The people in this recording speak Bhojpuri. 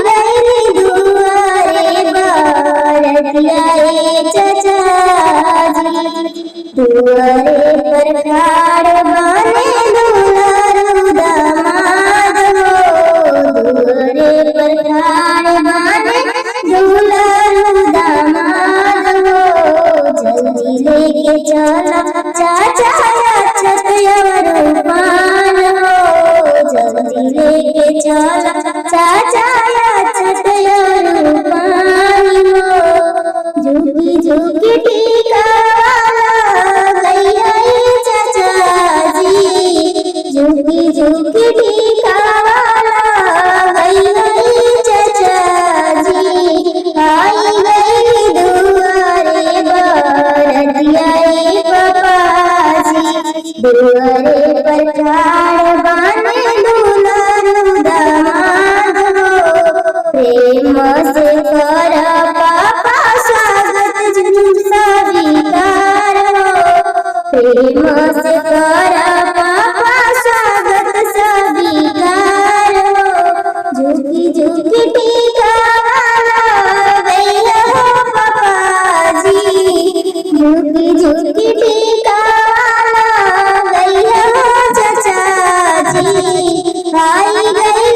गई दुआरे बारतिया चाचा जी, दुआरे पर ठाड़ बने दुलारू दामाद हो, दुआरे पर ठाड़ बने दुलारू दामाद हो। जल्दी लेके चला चाचा अक्षत और पान हो, जल्दी लेके चला चाचा अक्षत और पान हो। झुकी झुकी टीका वाला गैया चाचा जी, झुकी झुकी टीका वाला गैया चाचा जी, आई गई दुआरे बारतिया पापा जी, दुआरे पर ठाड़ बने दुलारू दामाद हो। प्रेम से कर पापा स्वागत झुमसा विकार हो, प्रेम से कर पापा स्वागत सविकार हो। झुकी झुकी टीका वाला गैया हो पापा जी, झुकी झुकी टीका वाला गैया हो चाचा जी, आई गई